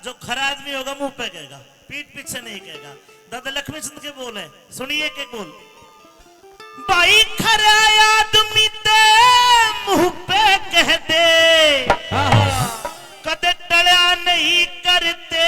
जो खरा आदमी होगा मुंह पे कहेगा, पीठ पीछे नहीं कहेगा। दादा लक्ष्मी चंद के बोल है, सुनिए के बोल। भाई खरा आदमी ते मुंह पे कह दे, कदे टड़ा नहीं करते।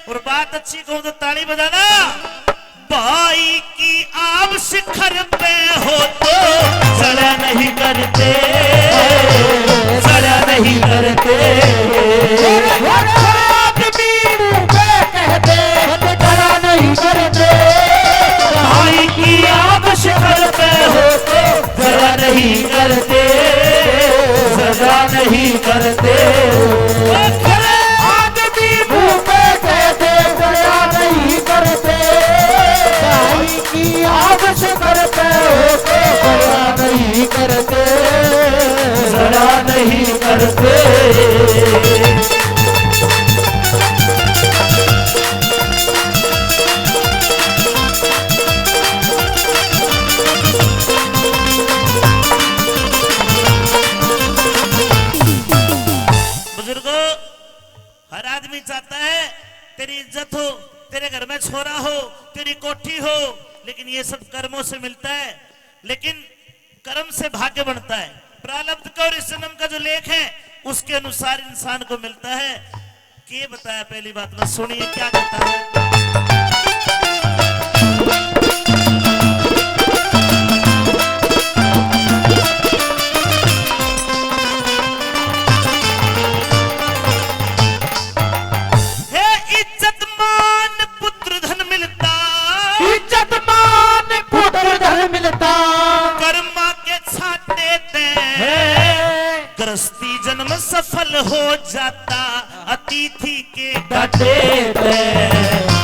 और बात अच्छी कहूं तो ताली बजाना। भाई की आप शिखर पे हो तो सड़ा नहीं करते, सड़ा नहीं करते। आदमी मुंह पे कहते सड़ा नहीं करते। भाई की आप शिखर पे हो तो सड़ा नहीं करते, सड़ा नहीं करते। आदमी मुंह पे कहते सड़ा नहीं करते। भाई की आप शिखर पे हो तो सड़ा नहीं करते, सड़ा नहीं करते। बुजुर्गों, हर आदमी चाहता है तेरी इज्जत हो, तेरे घर में छोरा हो, तेरी कोठी हो, लेकिन ये सब कर्मों से मिलता है। लेकिन कर्म से भाग्य बनता है। प्रारब्ध का और इस जन्म का जो लेख है उसके अनुसार इंसान को मिलता है। के बताया पहली बात में, सुनिए क्या कहता है। गृहस्थी जन्म सफल हो जाता अतिथि के डांटे पे।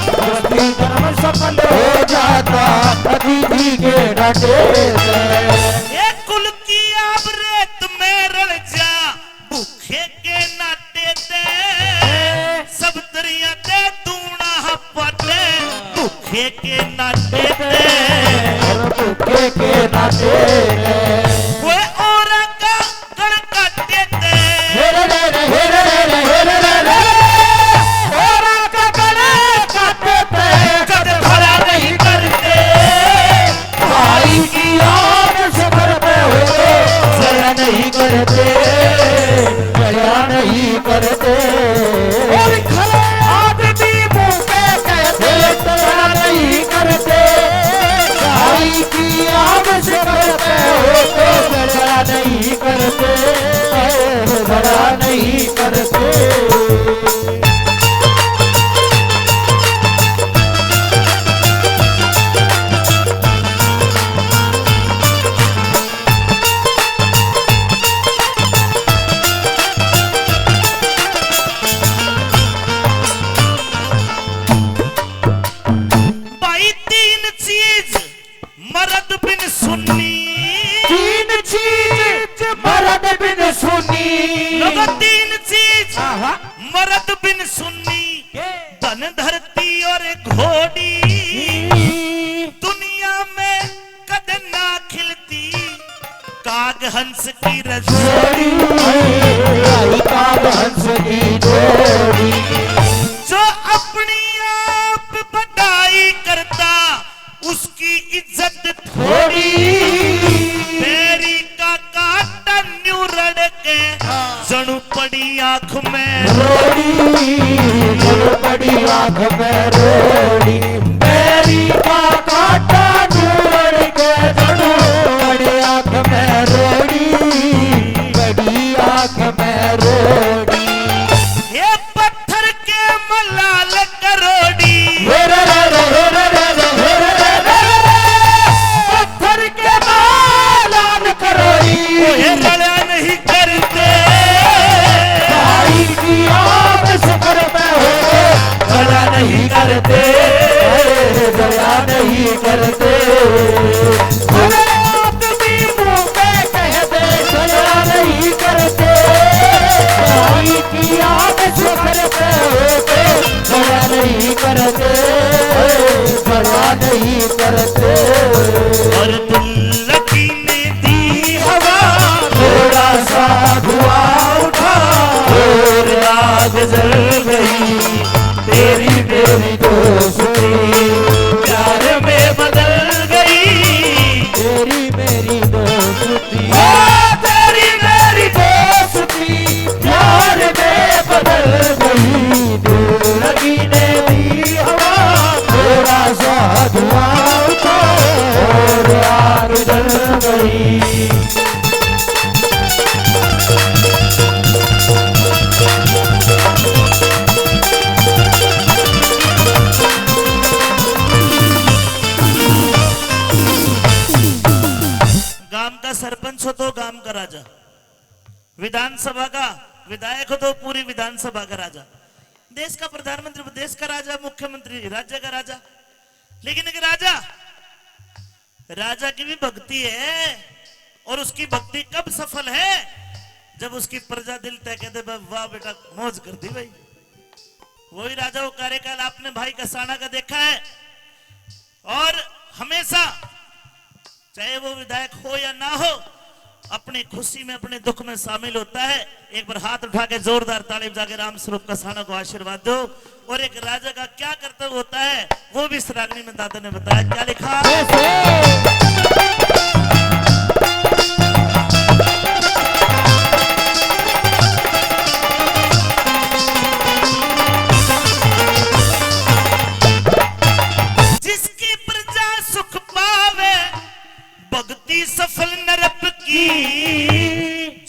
गृहस्थी जन्म सफल हो जाता अतिथि के डांटे पे। ये कुल की आब रेत में रल जा भूखे के नाटे ते। सब दरिया ते दूना हपटे भूखे के नाटे ते। भूखे के नाटे वो और का गण काटे ते। और का गण काटे ते। कद भरा नहीं करते। भाई की आग से करते हो जरा नहीं करते, जरा नहीं करते। और खरे आदमी मुंह पे कहते जरा नहीं करते। भाई की आग से करते हो तो जरा नहीं करते, जरा नहीं करते। भाई तीन चीज मर्द बिन सुन्नी। तीन चीज मर्द बिन सुनी। लोगों तीन चीज मर्द बिन सुन्नी। धन धरती और घोड़ी दुनिया में कद ना खिलती। काग हंस की रजोड़ी, काग हंस की जोड़ी। जो अपनी आप बढ़ाई करता उसकी इज्जत थोड़ी। तेरी का काटा न्यू रड़ के जणू पड़ी आंख में रोड़ी, जणू पड़ी आंख में रोड़ी। तेरी का काटा नूर के जणू पड़ी आंख में रोड़ी, बड़ी आंख में रोड़ी। ये पत्थर के मलाल करोड़ी। पत्थर के मालान करोड़ी। ये रड़ा नहीं करते। भाई की आग से करते हो रड़ा नहीं करते, दया नहीं करते। अरे आदमी मुंह पे कहते दया नहीं करते। भाई की आग से करते हो दया नहीं करते, दया नहीं करते। और तुल्लकी ने दी हवा थोड़ा सा धुआं विधानसभा का विधायक हो तो पूरी विधानसभा का राजा, देश का प्रधानमंत्री, देश का राजा, मुख्यमंत्री राज्य का राजा। लेकिन एक राजा की भी भक्ति है, और उसकी भक्ति कब सफल है? जब उसकी प्रजा दिल तय कहते वाह बेटा मौज कर दी भाई। वही राजा वो कार्यकाल आपने भाई कसाना का देखा है, और हमेशा चाहे वो विधायक हो या ना हो अपनी खुशी में अपने दुख में शामिल होता है। एक बार हाथ उठा के जोरदार ताली बजा के राम स्वरूप कसाना को आशीर्वाद दो। और एक राजा का क्या कर्तव्य होता है वो भी इस रागनी में दादा ने बताया। क्या लिखा? जिसकी प्रजा सुख पावे भक्ति सफल नरप की,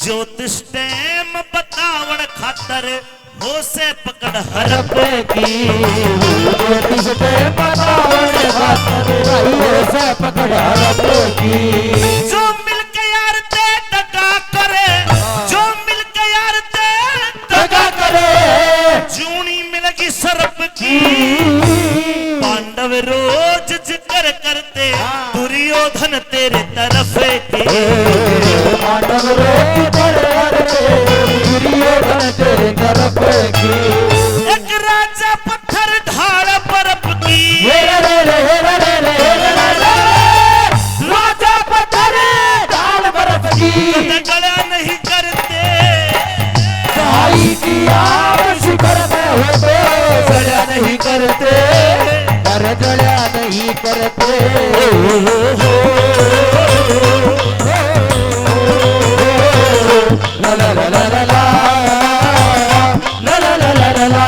ज्योतिष टेम बतावण खातर हो से पकड़ हरप की, ज्योतिष टेम बतावण खातर हो से पकड़ हरप की। जो मिलके यार ते दगा करे, जो मिलके यार ते दगा करे, जूनी मिलगी सरप की। पांडव रोज जिक्र करते दुर्योधन तेरे तरफ के, पांडव रोज जिक्र करते दुर्योधन तेरे तरफ की। एक राजा पत्थर ढाल बर्फ की, राजा पत्थर ढाल बर्फ की, गला नहीं करते भाई की आग शिखर में होते गला नहीं करते, गला नहीं करते। ला ला ला ला ला ला ला ला ला ला ला।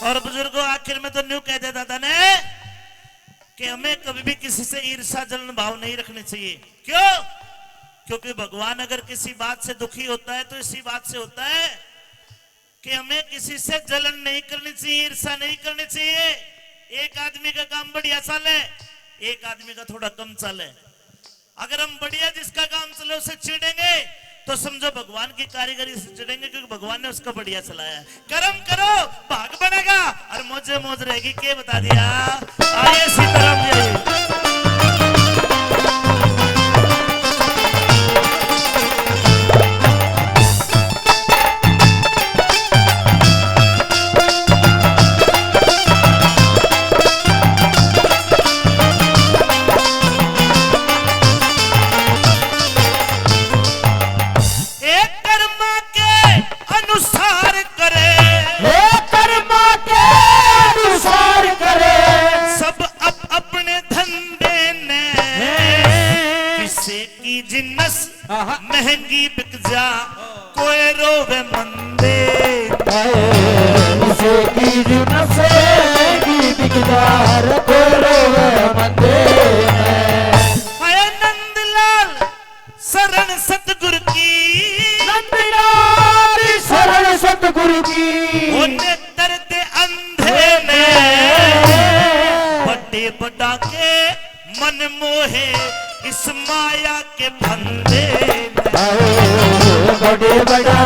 और बुजुर्गों आखिर में तो न्यू कह दिया दादा ने कि हमें कभी भी किसी से ईर्ष्या जलन भाव नहीं रखने चाहिए। क्यों? क्योंकि भगवान अगर किसी बात से दुखी होता है तो इसी बात से होता है कि हमें किसी से जलन नहीं करनी चाहिए, ईर्ष्या नहीं करनी चाहिए। एक आदमी का काम बढ़िया चले, एक आदमी का थोड़ा कम चले, अगर हम बढ़िया जिसका काम चले उसे चिढ़ेंगे तो समझो भगवान की कारीगरी से चिढ़ेंगे, क्योंकि भगवान ने उसका बढ़िया चलाया है। कर्म करो भाग बनेगा और मौजे मौज रहेगी। के बता दिया? आइए सीताराम जी। महंगी बिक जा कोई रोवे मंदे, इसे की महंगी बिक जा कोई रोवे मंदे। नंदलाल शरण सतगुरु की, नंदलाल शरण सतगुरु की। नेत्र दे अंधे ने बड़े बड़ा के मन मोहे इस माया के फंदे, बड़े बड़ा